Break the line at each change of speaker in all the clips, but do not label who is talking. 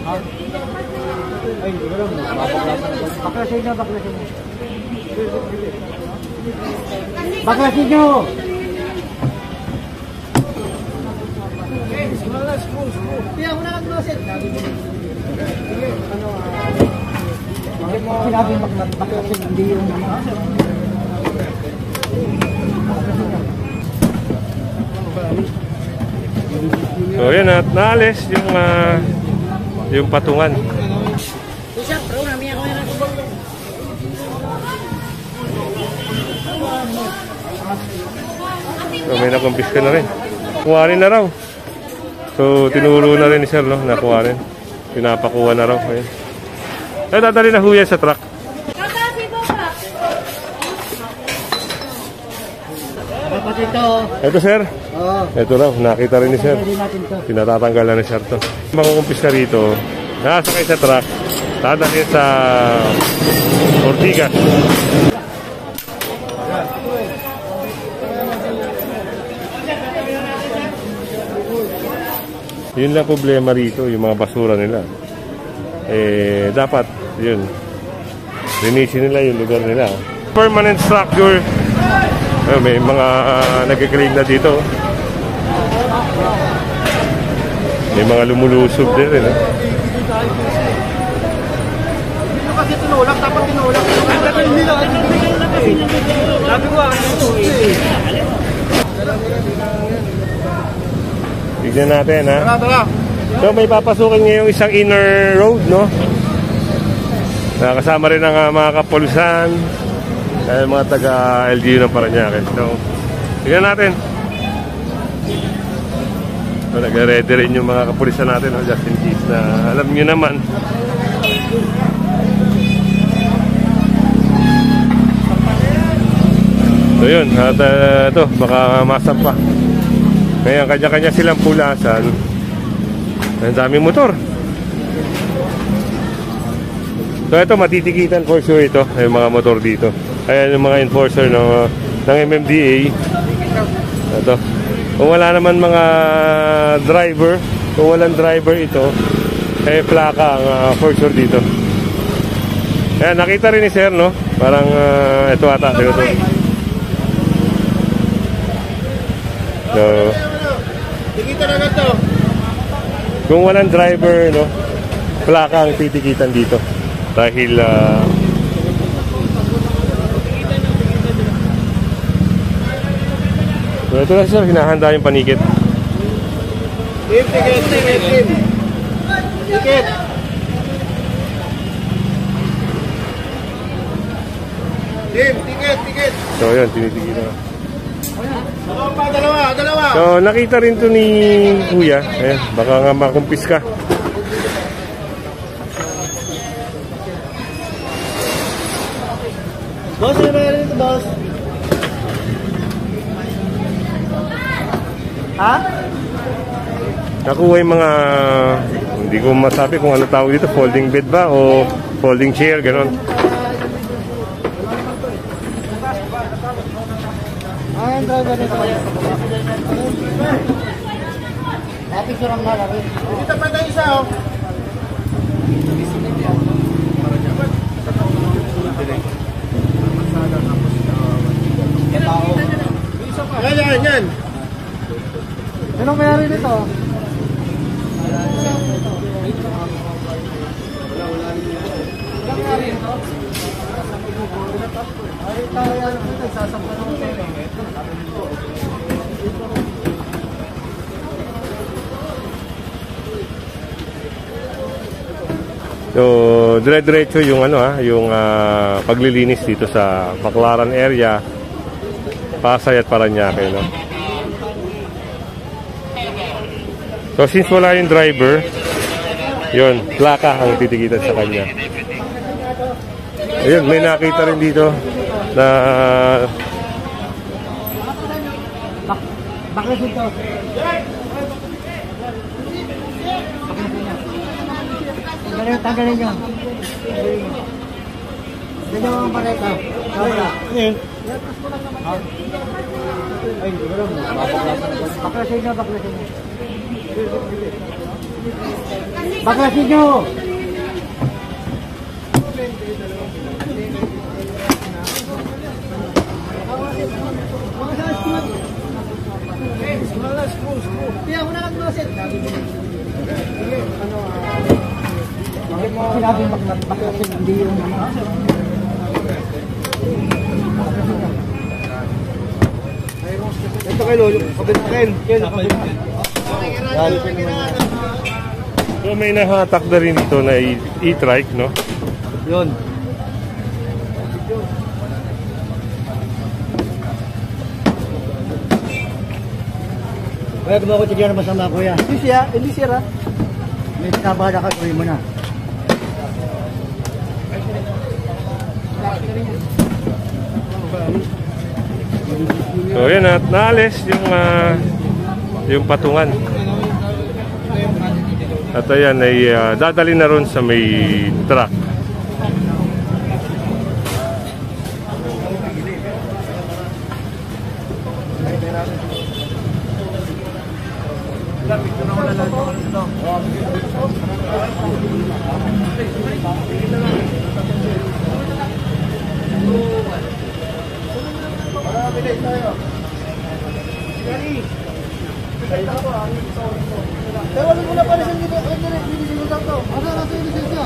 Ay, hindi ko lang. Baklasin nyo, baklasin nyo. Baklasin nyo! Kaya mo na kagloset. Sinabing baklasin, hindi yung
So yan at naalis yung patungan. So may nakumpiska na rin. Kuhanin na raw. So tinuro na rin ni sir, no? Nakuha rin. Pinapakuha na raw. Ayun. Ay, dadali na huya sa truck. Ito sir. Ito raw, nakita rin ni sir. Pinatatanggal na ni sir to. Makukumpiska rito. Nakasakay sa truck. Dadali sa Ortigas. Yun lang problema rito, yung mga basura nila. Dapat, yun, linisin nila yung lugar nila. Permanent structure. May mga nag-claim na dito. May mga lumulusob din rin.
Dito kasi tinulak, dapat tinulak. Sabi ko,
tignan natin, ha?
Tara.
So, may papasukin ngayong isang inner road, no? Nakasama rin ang mga kapulisan, mga taga-LGU ng Parañaque. So, tignan natin. So, nag-ready rin yung mga kapulisan natin, no? Just in case na alam nyo naman. So, yun. At ito, baka masampa. Ngayon, kanya-kanya silang pulasan. Ang daming motor. So, ito, matitikitan for sure ito. Yung mga motor dito. Ayan yung mga enforcer ng MMDA. Ito. Kung wala naman mga driver, kung walang driver ito, plaka ang for sure dito. Ayan, nakita rin ni sir, no? Parang ito ata. Ito. So,
tikita na to.
kung walang driver, no, plaka ang titikitan dito. Dahil so ito na sir, hinahanda yung panikit.
Ticket. Ticket.
So yun, tinitikitan.
Dalawa.
So nakita rin to ni Kuya. Ayan, baka nga makumpiska.
Boss, ano ba ito, boss? Ha?
Nakuha yung mga, hindi ko masabi kung ano tawag dito, folding bed ba o folding chair, gano'n.
Ayan, driver nito. Picture ang nalari. Dito pa tayo isa, oh. Yan. Sinong mayari nito?
So, dire-diretso yung yung paglilinis dito sa Baclaran area, Pasay at Parañaque, no? So, since wala yung driver, yun, plaka ang titikitan sa kanya. Ayun, may nakita rin dito na
Bakit dito? Tanggalin nyo. Ganyan ang pareta. Wala. Ay, hindi ko lang. Baklasin nyo. Baklasin nyo! Sinabi baklasin, hindi yung ito kayo, kabit akin.
So may nahatak na rin dito na e-trike, no?
Yun. Kaya gumawa ko tigyan na masama, kuya. Hindi siya. May kabada ka, kuya mo na.
So yan at naalis yung patungan. At ayan ay dadali na ron sa may truck.
Tawagin mo na pala sa dito. Hindi mo daw. Ano na sa lisensya?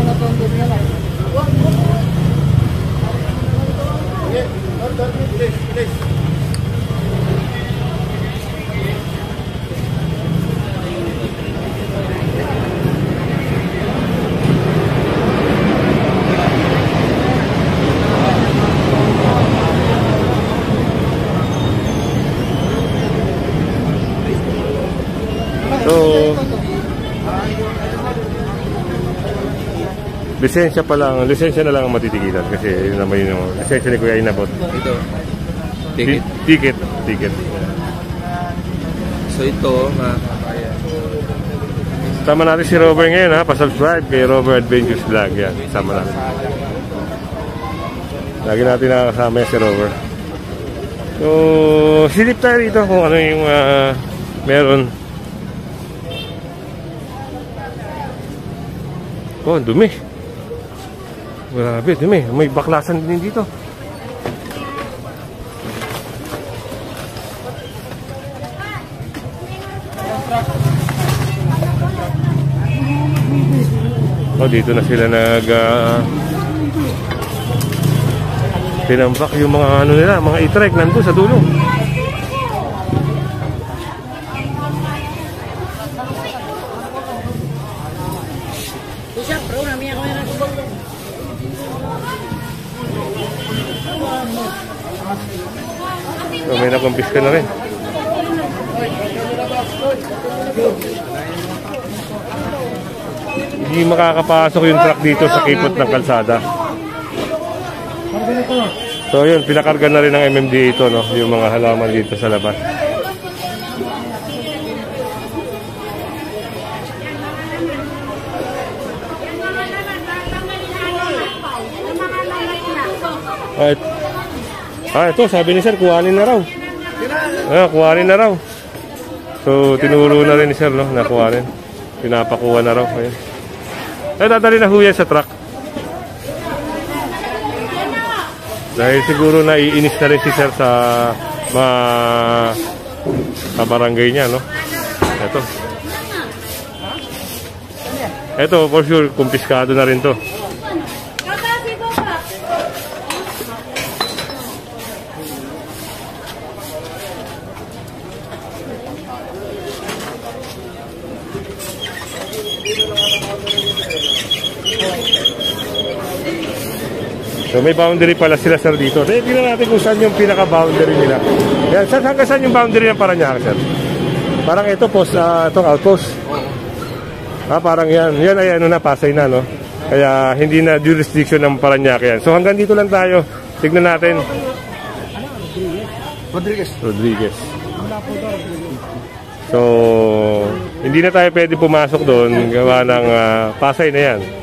Natondot niya lang.
So, lisensya na lang ang matitigilan kasi yun naman yung lisensya ni Kuya inabot.
Ito, ticket.
Ticket.
So ito, mga kabayan.
Sama natin si Robert ngayon, ha. Pa-subscribe kay Robert Adventures Vlog. Yan, sama natin. Lagi natin nakakasama si Robert. So, silip tayo dito kung ano yung meron. Oh, dumi. Grabe, dumi. May baklasan din dito. Oh, dito na sila tinambak yung mga ano nila, mga e-trike nandun sa dulo. So, may nakumpiska na rin. Hindi makakapasok yung truck dito sa kipot ng kalsada. So yun, pinakarga na rin ng MMDA ito, no? Yung mga halaman dito sa labas. Ito, sabi ni sir, kuhanin na raw. Kuhanin na raw. So, tinuro na rin ni sir, no? Na kuhanin. Pinapakuha na raw. Ayun. Ay, dadali na huya sa truck. Dahil siguro na iinis na rin si sir sa barangay niya, no? Ito, for sure, kumpiskado na rin to. So may boundary pala sila sir dito. So tingnan natin kung saan yung pinaka-boundary nila. Yan, hanggang saan yung boundary ng Parañaque sir? Parang ito post, itong outpost. Parang yan. Yan ay ano na, Pasay na, no? Kaya hindi na jurisdiction ng Parañaque yan. So hanggang dito lang tayo. Tignan natin. Rodriguez. So hindi na tayo pwede pumasok doon. Gawa ng Pasay na yan.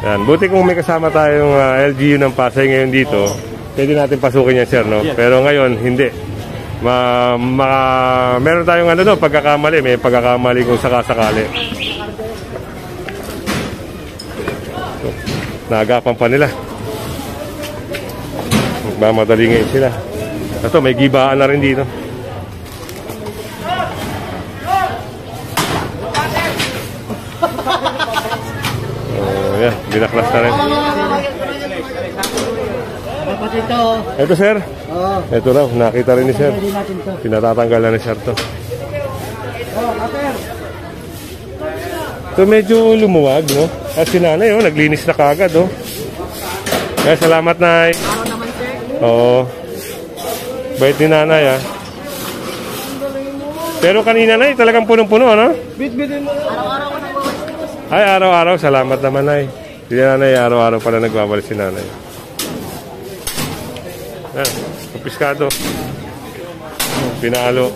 Yan. Buti kung may kasama tayong LGU ng Pasay ngayon dito, pwede natin pasukin yan, sir, no? Pero ngayon, hindi. Meron tayong pagkakamali. May pagkakamali kung sakasakali. So, naagapan pa nila. Magmamadali ngayon sila. Ito, may gibaan na rin dito. Yan, binaklas na rin. Ito, sir. Ito raw, nakita rin ni sir. Pinatatanggal na ni sir to. Ito medyo lumuwag, no? At si nanay, naglinis na kagad, oh. Kaya salamat, nay. Oo. Bait ni nanay, ah. Pero kanina, nay, talagang punong-puno, ano?
Bit-bitin mo.
Ay, araw-araw. Salamat naman, nay. Si nanay, araw-araw pala nagbabalik si nanay. Yan, kumpiskado. Pinalo.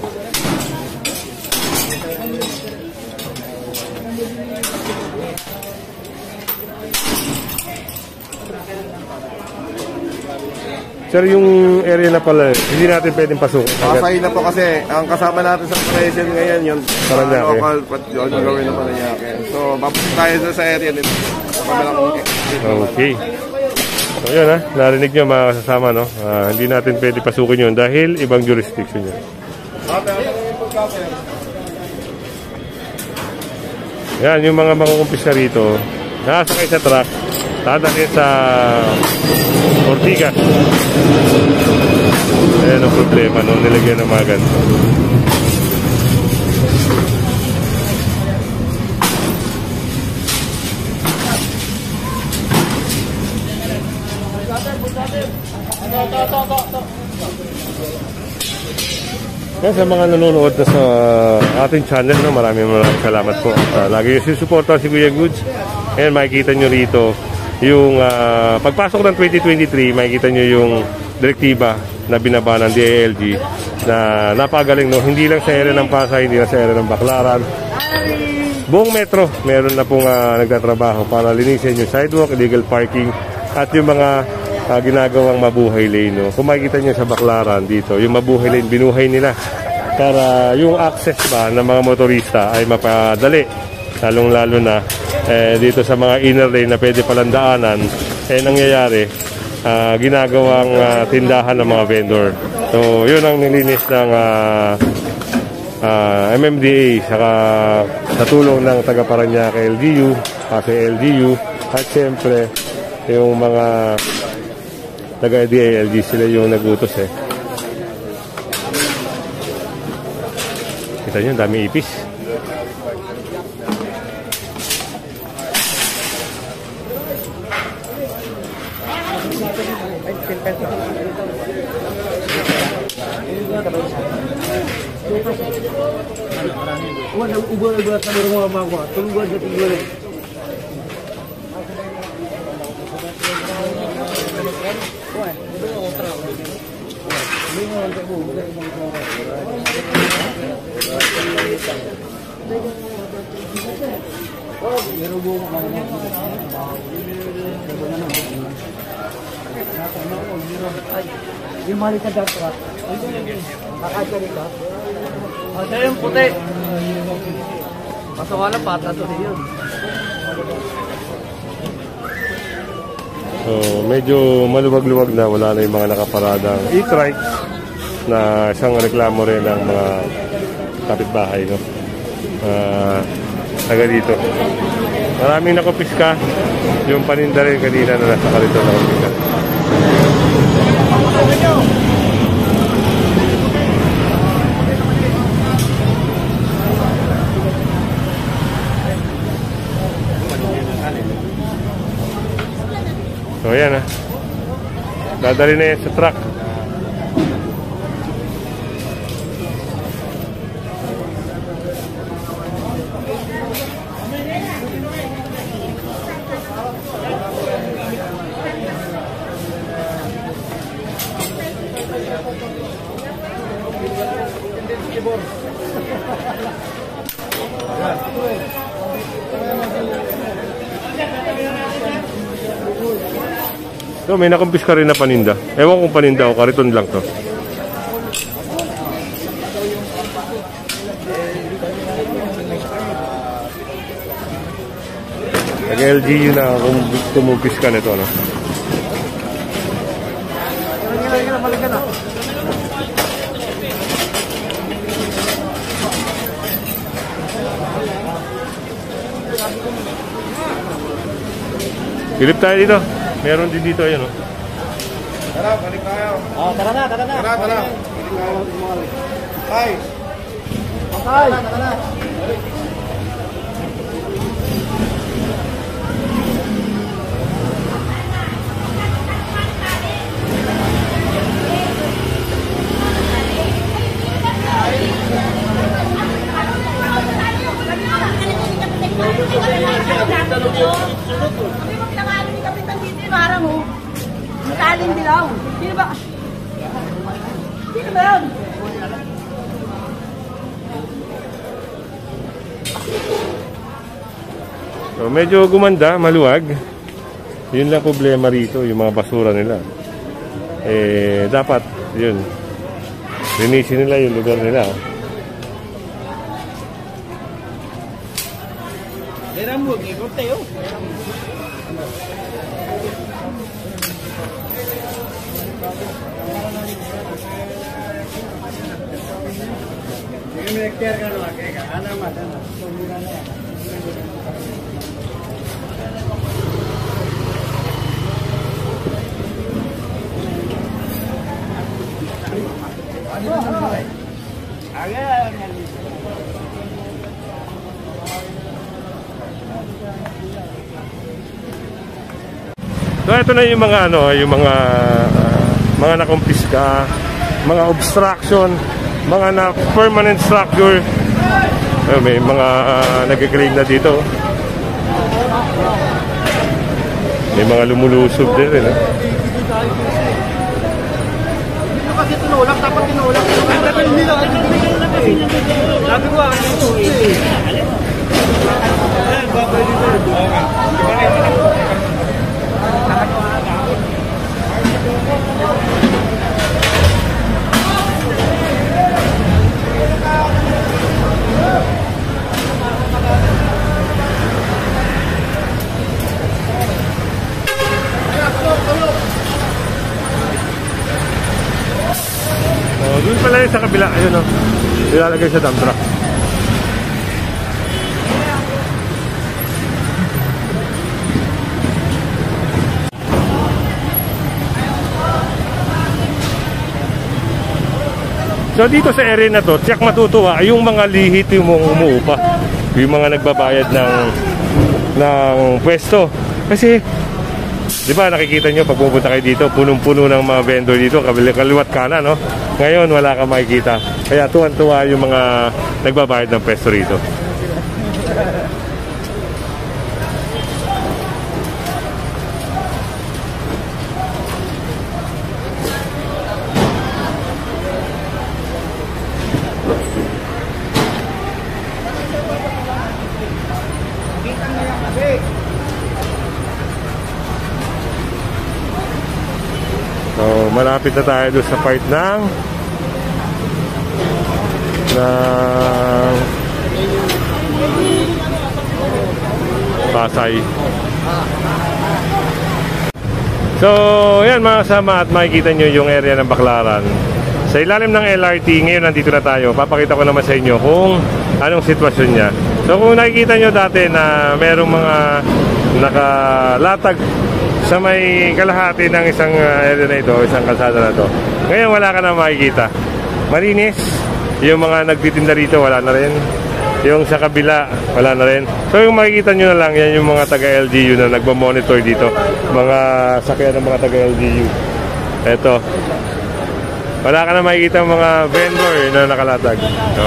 Sir, yung area na pala, hindi natin pwedeng pasukin.
Pasay na po kasi ang kasama natin sa present ngayon yung
Paranaque.
local gawin na Paranaque. So, babalik tayo sa area nito.
Okay. So, yun ha. Narinig nyo mga kasama, no? Hindi natin pwede pasukin yun dahil ibang jurisdiction yun. Yan, yung mga mangukumpisa rito, nakasakay sa truck, dadalhin sa Ortigas. Ayan ang problema, no? Nilagyan ng mga ganito. Yan, sa mga nanonood na sa ating channel, no, maraming salamat po. Lagi yung susuporta si Kuya Goods. Ayan, makikita nyo rito yung pagpasok ng 2023, makikita nyo yung direktiba na binaba ng DILG na napagaling, no? Hindi lang sa area ng Pasay, hindi lang sa area ng Baclaran. Buong metro, meron na pong nagtatrabaho para linisin yung sidewalk, illegal parking, at yung mga ginagawang mabuhay lane, no? Kung makikita nyo sa Baclaran dito, yung mabuhay lane, binuhay nila para yung access ba ng mga motorista ay mapadali, lalong-lalo na dito sa mga inner lane na pwede palang daanan, nangyayari, ginagawang tindahan ng mga vendor. So, yun ang nilinis ng MMDA sa tulong ng taga Paranaque LGU, Pasay LGU, at siyempre yung mga taga DILG, sila yung nagutos Kita nyo, dami ipis.
Yung mali ka dapat. Kakasali ka. Siya yung puti. Masawala pata to yun.
So, medyo maluwag-luwag na, wala na yung mga nakaparadang e-trike na isang reklamo rin ng mga kapitbahay, no? Taga dito. Maraming nakupiska. Yung paninda rin kanina na nasa karito na kupiska. So, ayan dadali na yan sa truck. So, may nakumpis ka rin na paninda. Ewan kung paninda o kariton lang to. Nag-LGU na kung kumumpis ka nito, no? Pilip tayo dito. Meron din dito, ayun, oh.
Tara, balik tayo.
Oh, tara na.
Tara. Hi.
Okay. Tara na.
Makaling dilaw. Sino ba? Sino ba yun?
So, medyo gumanda, maluwag. Yun lang problema rito, yung mga basura nila. Eh, dapat, yun. Linisin nila yung lugar nila.
Rambut, ikot tayo.
So ito na yung mga ano, yung mga nakumpiska, mga obstruction, mga na permanent structure. May mga nag-claim na dito. May mga lumulusob din rin.
Dito kasi tinulak, dapat tinulak. Sabi ko ito eh.
Doon pala yung sa kabila, ayun o. Nilalagay sa dump truck. So dito sa area na to, tiyak matutuwa yung mga lihit yung umuupa. Yung mga nagbabayad ng pwesto. Kasi, di ba nakikita nyo pag pupunta kayo dito, punong-puno ng mga vendor dito, kaliwat kanan, no? Ngayon, wala kang makikita. Kaya tuwan-tuwa yung mga nagbabayad ng pwesto rito. So, malapit na tayo doon sa part ng Pasay. So, yan mga kasama, at makikita nyo yung area ng Baclaran. Sa ilalim ng LRT, ngayon nandito na tayo. Papakita ko naman sa inyo kung anong sitwasyon niya. So, kung nakikita nyo dati na merong mga nakalatag sa may kalahati ng isang area na ito, isang kalsada na to, ngayon wala ka na makikita. Malinis. Yung mga nagtitinda rito, wala na rin. Yung sa kabila, wala na rin. So yung makikita nyo na lang, yan yung mga taga-LGU na nagmamonitor dito. Mga sakyan ng mga taga-LGU. Eto. Wala ka na makikita mga vendor na nakalatag. So,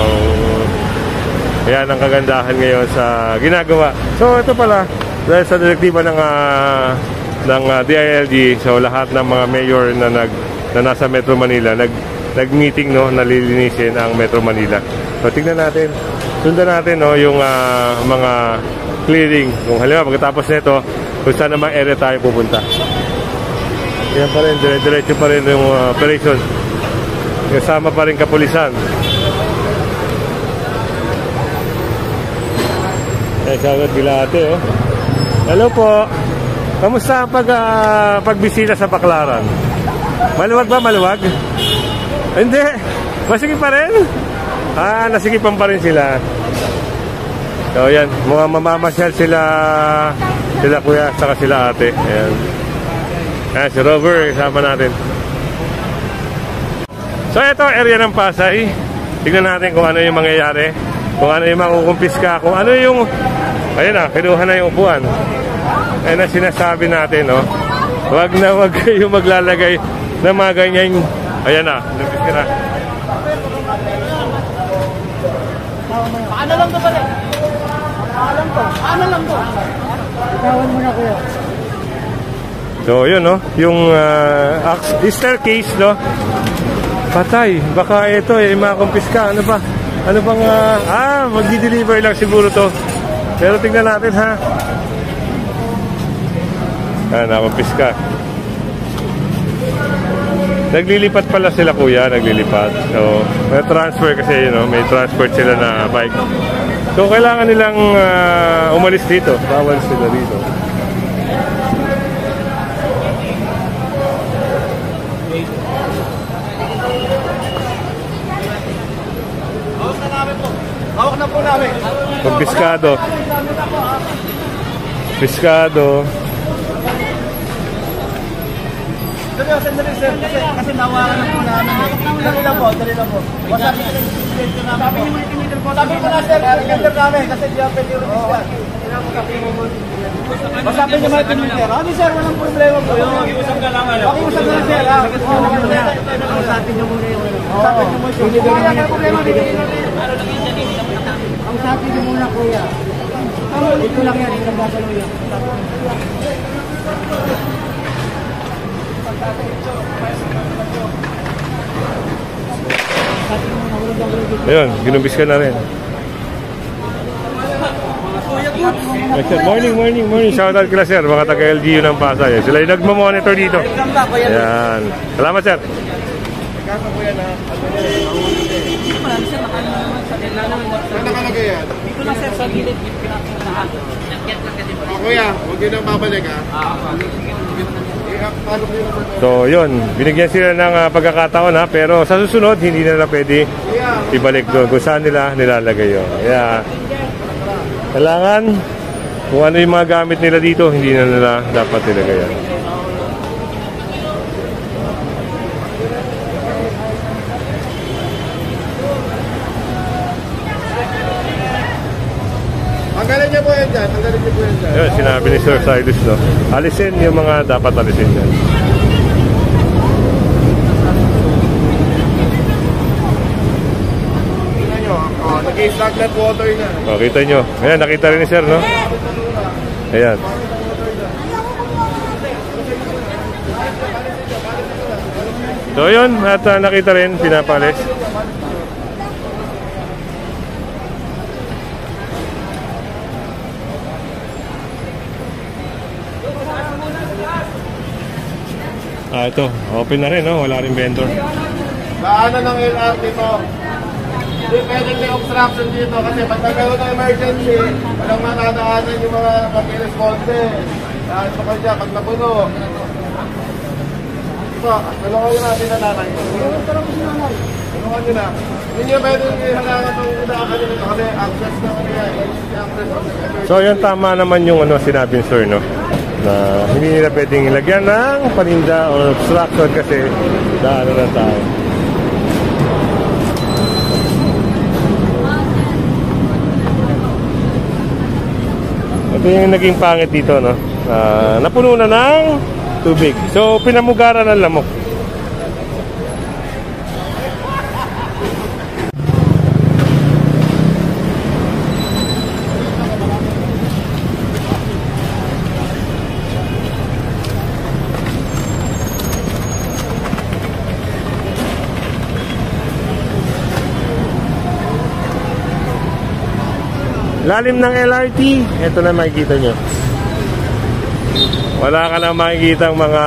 yan ang kagandahan ngayon sa ginagawa. So ito pala, dahil sa direktiba ng DILG, so lahat ng mga mayor na nasa Metro Manila, nag-meeting, no, nalilinisin ang Metro Manila. So tingnan natin, sundan natin, no, yung mga clearing. Kung halimbawa pagkatapos nito, kung saan naman area tayo pupunta. Yan pa rin, dire-diretso pa rin yung operation. Kasama pa rin kapulisan. Sagot Bilate, oh. Hello po. Kamusta ang pagbisita sa Baclaran? Maluwag ba? Maluwag? Hindi. Masikip pa rin? Nasikipan pa rin sila. So, yan. Mga mamamasyal sila kuya, saka sila ate. Ayan. Si Rover, kasama natin. So, ito, area ng Pasay. Tignan natin kung ano yung mangyayari. Kung ano yung makukumpiska. Kung ano yung... Ayun na, kinuha na yung upuan. Ayun na sinasabi natin, no? Wag na wag kayo maglalagay ng mga ganyan. Ayan na, lumpiska na.
Paano lang to ba rin? Paano lang to?
Itawan mo na kuya.
So, yun, no? Yung staircase, no? Patay. Baka ito, makumpiska. Ano ba? Ano bang, magdi-deliver lang siguro to. Pero tingnan natin, ha? Nakumpiska. Naglilipat pala sila, kuya. Naglilipat. So, may transfer kasi, you know, may transfer sila na bike. So, kailangan nilang umalis dito. Bawal sila dito.
Hawak na po namin.
Pagbiskado. Biskado.
Sandali sir, kasi nawakan na po namin. Dali lang po. Wasabi ko lang yung presidente namin. Sabi niyo mo na sir, presidente namin kasi di ako pwede yung isyan. Wasabi niyo mga piniter. Ano sir, walang problema po. Pakiusap ka lang. Pakiusap ka lang sir. Kausapin niyo muna yung kausapin niyo muna. Walang problema. Kausapin niyo muna kuya. Ito lang yan, ito lang yan.
Ayun, ginumbis ka na rin. Morning. Shoutout kila sir, mga taga-LGU ng Pasay. Sila yung nagmamonitor dito. Ayan. Salamat sir.
Saan nakalagay yan?
Dito na sir, sa gilid.
Kuya, huwag yun ang babalik, ha?
So yun, binigyan sila ng pagkakataon, ha, pero sa susunod hindi nila pwede ibalik doon kung saan nila nilalagay yun. Kaya kailangan kung ano yung mga gamit nila dito, hindi na nila dapat nilagay yan.
Tanggalin niyo po yan dyan.
Yun, sinabi ni Sir Cyrus, no? Alisin yung mga dapat alisin dyan.
Tingnan nyo, nag-stagnant water na.
Kita nyo. Ayan, nakita rin ni Sir, no? Ayan. So yun, at nakita rin, pinapalis. Ito, open na rin, no? Wala rin vendor.
Daanan ng LRT to. Hindi pwedeng may obstruction dito kasi pag nagkaroon ng emergency, walang matadaanan yung mga mag-responde. Dahil sa kanya, pag napuno. Ito, tulungan nyo natin na nanay. Tulungan nyo na. Hindi nyo pwedeng ihalangan itong inaakan nyo kasi access na ano yan.
So yun, tama naman yung sinabi ni Sir, no? Na hindi nila pwedeng ilagyan ng paninda o obstruction kasi daanan ng tao. Ito yung naging pangit dito, no? Napuno na ng tubig. So pinamugaran ng lamok. Lalim ng LRT, ito na makikita nyo. Wala ka na makikita mga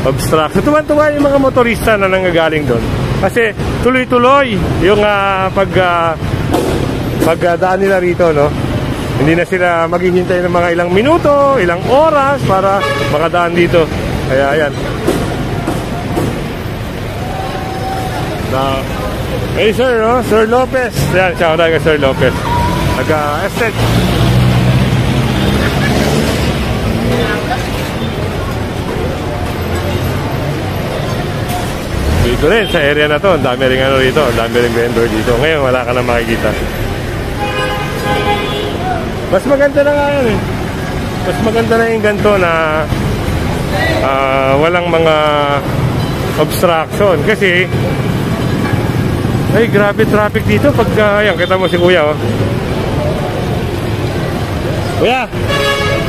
obstruction. Tuwan-tuwa yung mga motorista na nanggagaling doon. Kasi tuloy-tuloy yung pagdaan nila rito, no? Hindi na sila maghihintay ng mga ilang minuto, ilang oras para makadaan dito. Kaya ayan. Hey sir, no? Sir Lopez. Ayan, shout out kay Sir Lopez. Nag-estate. Dito rin, sa area na to, ang dami rin ano rito, ang dami rin vendor dito. Ngayon, wala ka na makikita. Mas maganda na nga yan eh. Mas maganda na yung ganito na walang mga obstruction. Kasi, ay grabe traffic dito pag, ayan, kita mo si Kuya, oh. Kuya,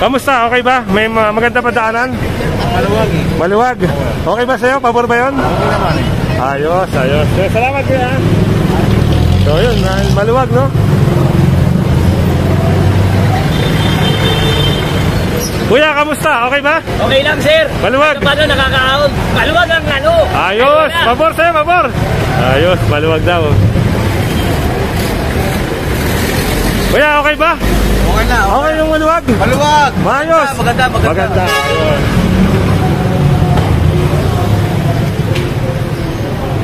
kamusta? Okay ba? May maganda pa daanan?
Maluwag eh.
Maluwag. Okay ba sa'yo? Pabor ba yun?
Okay naman eh.
Ayos, ayos. Salamat Kuya. So yun, maluwag, no? Kuya, kamusta? Okay ba?
Okay lang, sir.
Maluwag.
Paano nakakaahon? Maluwag ang ano.
Ayos, pabor sa'yo, pabor. Ayos, maluwag daw. Kuya, okay ba?
Okay na.
Okay yung maluwag?
Maluwag.
Ayos.
Maganda.
Maganda. Ayos.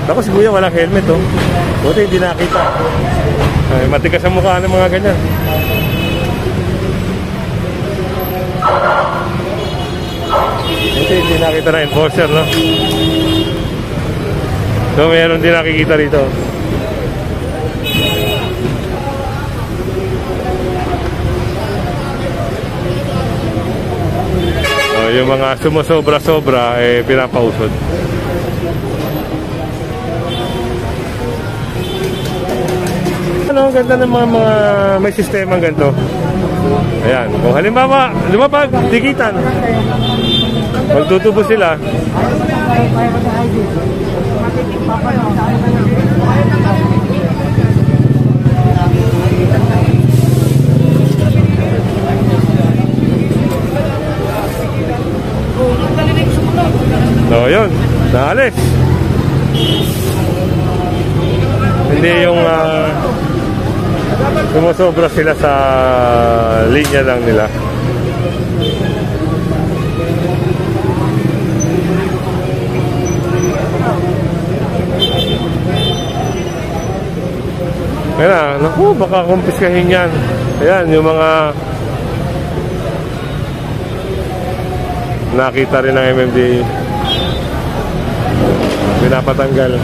Tapos si Kuya walang helmet, oh. Buti hindi nakita. Ay, matigas ang mukha ng mga ganyan. Buti hindi nakita na enforcer, no? So meron din nakikita rito. Yung mga sumusobra-sobra pinapausod. Ano, ganda ng mga may sistema ganito. Ayan, kung halimbawa lumapag, tikitan, magtutubo sila. So yun, naalis. Hindi yung sumusobra sila sa linya lang nila. Kaya naku, baka kumpiskahin yan. Ayan, yung mga nakita rin ng MMDA. Pinapatanggal.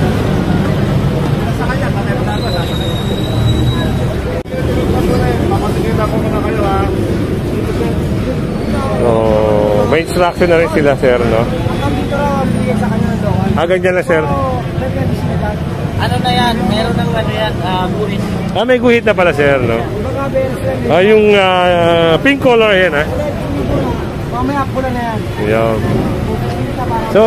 Oh, may instruction na rin sila, sir, no? Ganyan na, sir.
Ano na yan? Meron ng ano yan, buhit.
May guhit na pala, sir, no? Yung pink color yan, ha?
Mamaya pula na yan.
Yan. So,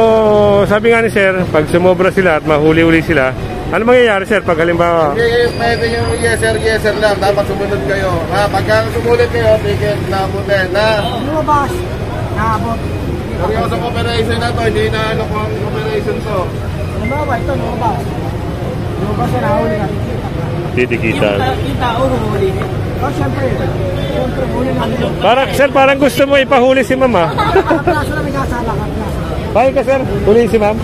sabi nga ni sir, pag sumobra sila at mahuli-uli sila, ano mangyayari, sir, pag halimbawa?
Pwede yung yes sir lang. Dapat sumunod kayo. Pagka sumulit kayo, ticket na abutin na.
Lumabas. Naabot.
Seryoso operation na to. Hindi na ano kung operation to.
Lumabas, ito lumabas. Lumabas na nahuli ka.
Titikitan.
Yung tao huli.
Oh, syempre. Syempre, huli na.
Sir, parang gusto mo ipahuli si mama.
Kaplaso na may kasala.
Bakit ka, sir? Huli si ma'am?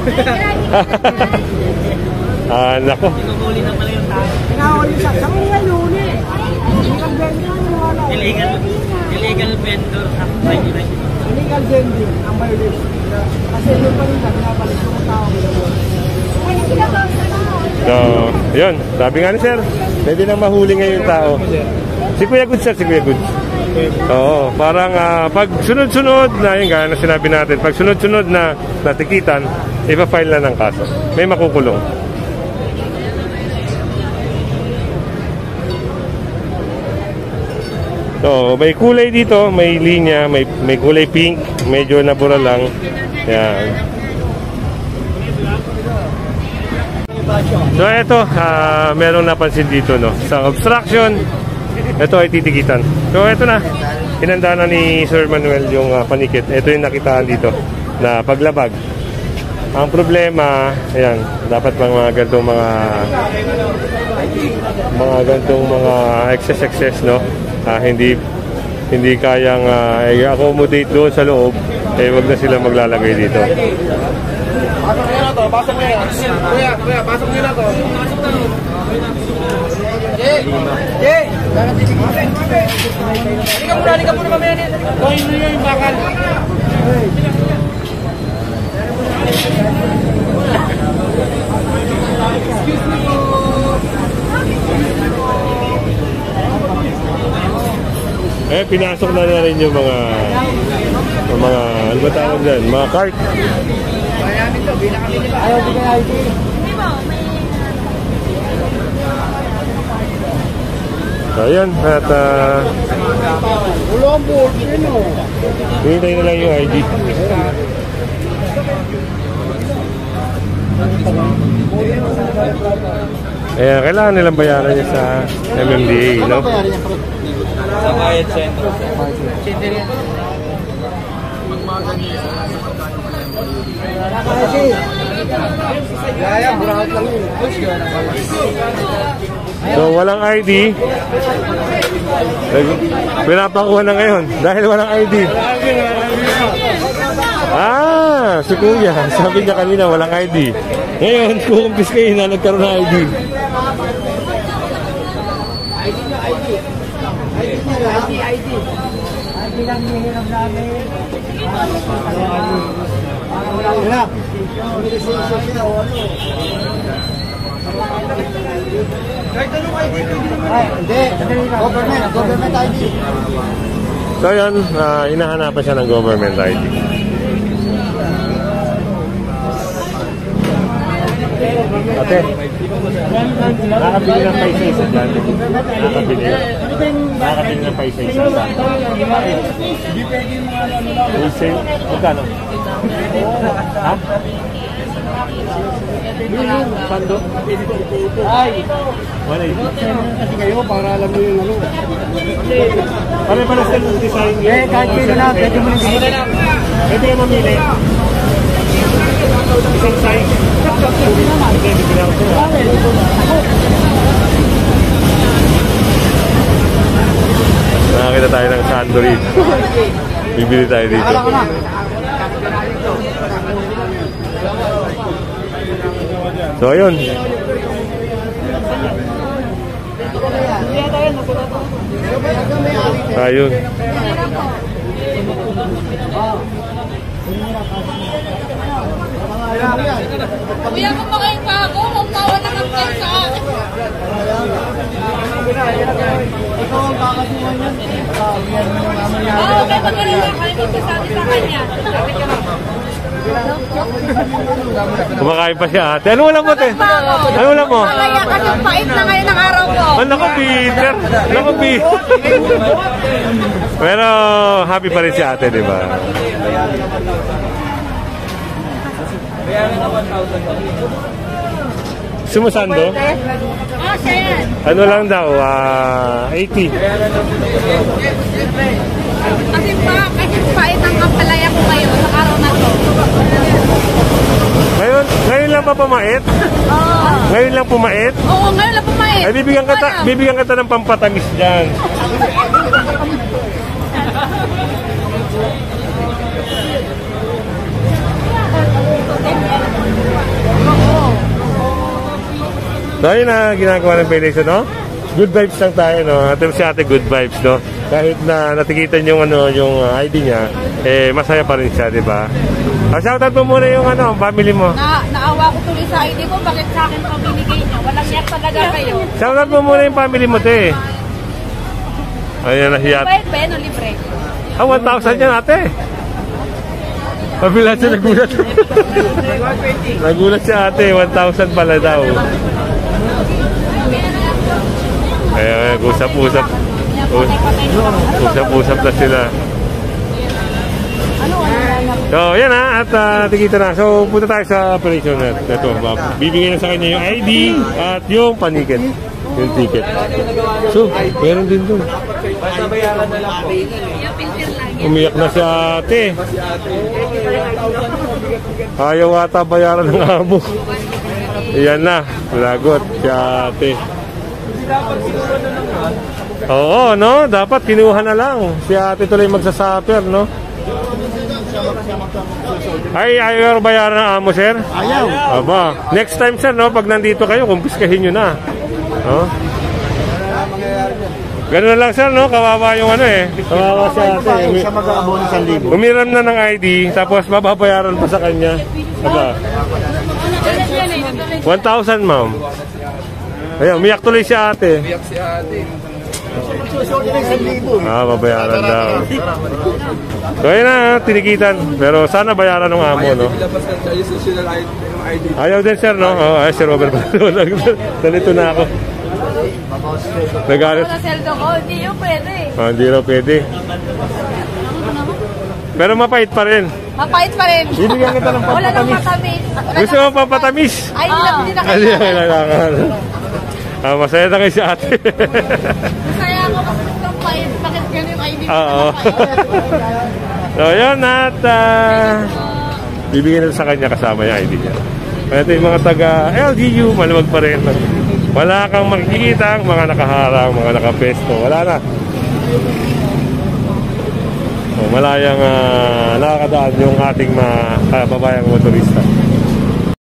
Nako.
Huli na pala yung tao.
Pinahuli siya. Sa mga huli. Illegal vendor.
Illegal vendor.
Illegal vendor ang violation. Kasi yung palinda, pinapalik yung tao.
So, yun. Sabi nga ni sir, pwede nang mahuli ngayon yung tao. Si Kuya Good, sir. Si Kuya Good. Oo, parang pag sunod-sunod na, yun gaya na sinabi natin, pag sunod-sunod na natikitan, ipa-file na ng kaso. May makukulong. So, may kulay dito, may linya, may kulay pink, medyo nabura lang. Yan. So, ito, merong napansin dito, no? Sa obstruction, ito ay titikitan. So, ito na. hinanda na ni Sir Manuel yung panikit. Ito yung nakitaan dito na paglabag. Ang problema, ayan, dapat mga gantong mga excess, no? Hindi kayang i-accommodate doon sa loob, wag na sila maglalagay dito.
Pasok nyo na to, pasok nyo na. Kuya, pasok nyo na to.
Halika muna mamaya niya.
Kuhin nyo yung bakal.
Pinasok na rin yung mga ano ba tawag dyan? Mga cart.
Ayaw ko kaya ID.
So, ayan. At hintayin na lang yung ID. Ayan, kailangan nilang bayaran niya sa MMDA, no?
Sa Bayad Sentro.
So, walang ID. Pinapakuha na ngayon dahil walang ID. Si Kuya, sabi niya kanina walang ID. Ngayon, kukumpis kayo na nagkaroon ng ID.
ID lang hinihiram namin. Wala. Hindi. Government ID.
So yan, hinahanapan siya ng government ID. Ate, nakakabili ng paisa-isa dyan. Nakakabili ng paisa-isa dyan. Wholesale? Magkano? Ha? Pando? Ay! 180.
Kasi kayo, para alam mo yung ano.
Pare-pares ka ng design.
Kahit kayo na, pwede mo nang
Pwede yung mamili. Isang size. Nakakita tayo ng sandwich. Bibili tayo dito. So ayun. Ayun.
Kuya, kumakain pa ako. Mampawa naman kayo sa akin.
Ikaw ang kakasuhan yan.
Oo, may magaling kayo dito sa kanya.
Kumakain pa siya, ate. Ano ulam mo, te? Ano ulam mo?
Malaya ka yung pait na ngayon ng araw ko.
Naku, Peter. Naku, Peter. Pero happy pa rin si ate, di ba? Sumusando?
Siya yan.
Ano lang daw? 80.
Kasi pait ang kapalaya ko ngayon sa araw na to.
Ngayon lang pa pumait?
Oo.
Ngayon lang pumait?
Oo, ngayon lang pumait.
Ay, bibigyan kita ng pampatamis dyan. So, yun na ginagawa ng Peleso, no? Good vibes lang tayo, no? Atin si ate, good vibes, no? Kahit na natikitan yung, yung ID niya, masaya pa rin siya, di ba? Shoutout mo muna yung family mo.
Naawa ko tuloy sa ID ko, bakit sa akin pa binigay niyo? Walang yak talaga kayo.
Shoutout mo muna yung family mo, te. Ayan na siya.
Bayad ba yan o libre?
1,000 yan, ate. Mabila siya, nagulat. Nagulat siya, ate. 1,000 pala daw. Ayan, usap-usap. Usap-usap na sila. So, yan ha. At tikita na. So, punta tayo sa operation na ito. Bibigyan na sa kanya yung ID at yung panikit. Yung ticket. So, meron din doon.
Basta bayaran na lang po.
Umiyak na si ate. Ayaw ata bayaran ng amo. Ayan na, lagot si ate. Oo, no? Dapat kinuha na lang. Si ate tuloy magsasuffer, no? Ay, ayaw bayaran ng amo, sir?
Ayaw.
Aba, next time, sir, no? Pag nandito kayo, kumpiskahin nyo na. No? Ganun na lang, sir, no? Kawawa yung ano eh. Kawawa si ate.
Siya mag-aabono sa libo.
Umiram na ng ID, tapos mababayaran pa sa kanya. Aba. 1,000, ma'am. Ayan, umiyak tuloy si ate.
Susunod na 1,000.
Babayaran daw. So, ayun na, tinikitan. Pero sana bayaran ng amo, no? Ayaw din, sir, no? Ay, Sir Robert. Nalito na ako. Nagalit.
Sa seldo ko, hindi yun pwede.
Hindi raw pwede. Pero mapait pa rin.
Mapait pa rin.
Bibigyan kita ng
Wala nang
pampatamis.
matamis.
Gusto mo pampatamis?
Ay, hindi na
Hindi na kailangan. Masaya na kayo si ate.
Masaya ako kasi itong pait. Bakit ganun yung ID?
Oo. So, yun at bibigyan natin sa kanya kasama yung ID niya. Ito yung mga taga LGU, maluwag pa rin. Wala kang makikita, mga nakaharang, mga nakapesto. Wala na. So, malayang nakakadaan yung ating mga kababayang motorista.